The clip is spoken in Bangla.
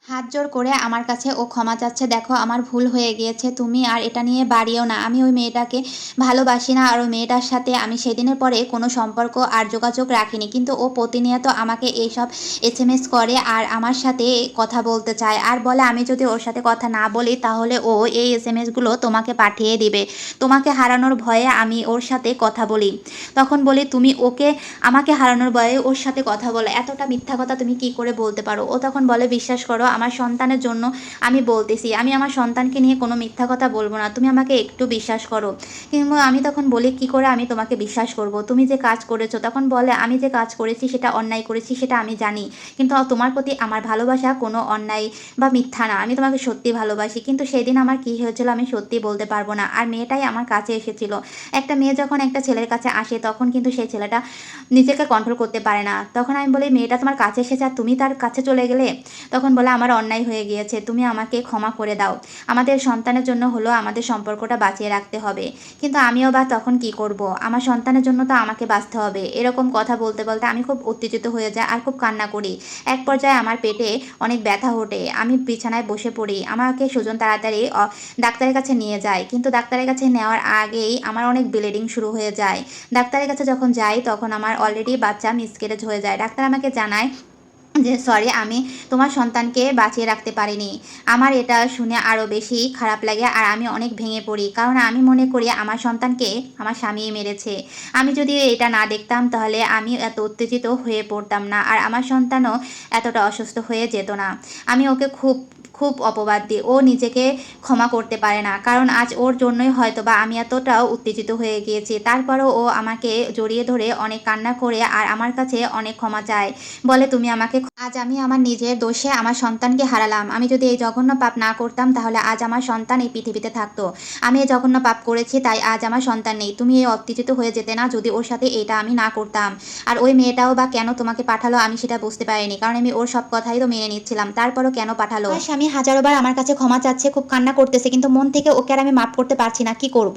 হাত জোড় করে আমার কাছে ও ক্ষমা চাচ্ছে, দেখো আমার ভুল হয়ে গিয়েছে, তুমি আর এটা নিয়ে বাড়িও না। আমি ওই মেয়েটাকে ভালোবাসি না, আর ওই মেয়েটার সাথে আমি সেদিনের পরে কোনো সম্পর্ক আর যোগাযোগ রাখিনি, কিন্তু ও প্রতিনিয়ত আমাকে এইসব এসএমএস করে আর আমার সাথে কথা বলতে চায়, আর বলে আমি যদি ওর সাথে কথা না বলি তাহলে ও এই এসএমএসগুলো তোমাকে পাঠিয়ে দিবে, তোমাকে হারানোর ভয়ে আমি ওর সাথে কথা বলি। তখন বলি তুমি ওকে আমাকে হারানোর ভয়ে ওর সাথে কথা বলো, এতটা মিথ্যা কথা তুমি কি করে বলতে পারো? ও তখন বলে বিশ্বাস করো আমার সন্তানের জন্য আমি বলতেছি, আমি আমার সন্তানকে নিয়ে কোনো মিথ্যা কথা বলবো না, তুমি আমাকে একটু বিশ্বাস করো। কিন্তু আমি তখন বলি কি করে আমি তোমাকে বিশ্বাস করব, তুমি যে কাজ করেছো। তখন বলে আমি যে কাজ করেছি সেটা অন্যায় করেছি, সেটা আমি জানি, কিন্তু তোমার প্রতি আমার ভালোবাসা কোনো অন্যায় বা মিথ্যা না, আমি তোমাকে সত্যি ভালোবাসি। কিন্তু সেদিন আমার কি হয়েছিল আমি সত্যি বলতে পারবো না, আর মেয়েটাই আমার কাছে এসেছিল। একটা মেয়ে যখন একটা ছেলের কাছে আসে তখন কিন্তু সেই ছেলেটা নিজেকে কন্ট্রোল করতে পারে না। তখন আমি বলি মেয়েটা তোমার কাছে এসেছে আর তুমি তার কাছে চলে গেলে। তখন বলে আমার অন্যায় হয়ে গিয়েছে, তুমি আমাকে ক্ষমা করে দাও, আমাদের সন্তানের জন্য হলো আমাদের সম্পর্কটা বাঁচিয়ে রাখতে হবে। কিন্তু আমিও বা তখন কি করব, আমার সন্তানের জন্য তো আমাকে বাঁচতে হবে। এরকম কথা বলতে বলতে আমি খুব উত্তেজিত হয়ে যাই আর খুব কান্না করি। এক পর্যায়ে আমার পেটে অনেক ব্যথা ওঠে, আমি বিছানায় বসে পড়ি, আমাকে সুজন তাড়াতাড়ি ডাক্তারের কাছে নিয়ে যায়, কিন্তু ডাক্তারের কাছে নেওয়ার আগেই আমার অনেক ব্লিডিং শুরু হয়ে যায়। ডাক্তারের কাছে যখন যাই তখন আমার অলরেডি বাচ্চা মিসক্যারেজ হয়ে যায়। ডাক্তার আমাকে জানায় যে সরি, আমি তোমার সন্তানকে বাঁচিয়ে রাখতে পারিনি। আমার এটা শুনে আরও বেশি খারাপ লাগে আর আমি অনেক ভেঙে পড়ি, কারণ আমি মনে করি আমার সন্তানকে আমার স্বামীই মেরেছে। আমি যদি এটা না দেখতাম তাহলে আমি এত উত্তেজিত হয়ে পড়তাম না, আর আমার সন্তানও এতটা অসুস্থ হয়ে যেত না। আমি ওকে খুব খুব অপবাদ দিই, ও নিজেকে ক্ষমা করতে পারে না, কারণ আজ ওর জন্যই হয়তো বা আমি এতটাও উত্তেজিত হয়ে গিয়েছি। তারপরও ও আমাকে জড়িয়ে ধরে অনেক কান্না করে আর আমার কাছে অনেক ক্ষমা চায়, বলে তুমি আমাকে আজ আমি আমার নিজের দোষে আমার সন্তানকে হারালাম, আমি যদি এই জঘন্য পাপ না করতাম তাহলে আজ আমার সন্তান এই পৃথিবীতে থাকতো। আমি এই জঘন্য পাপ করেছি তাই আজ আমার সন্তান নেই, তুমি এই উত্তেজিত হয়ে যেতে না যদি ওর সাথে এটা আমি না করতাম। আর ওই মেয়েটাও বা কেন তোমাকে পাঠালো আমি সেটা বুঝতে পারিনি, কারণ আমি ওর সব কথাই তো মেনে নিচ্ছিলাম, তারপরও কেন পাঠালো? আমার স্বামী হাজারো বার আমার কাছে ক্ষমা চাচ্ছে, খুব কান্না করতেছে, কিন্তু মন থেকে ওকে আর আমি মাফ করতে পারছি না, কি করব?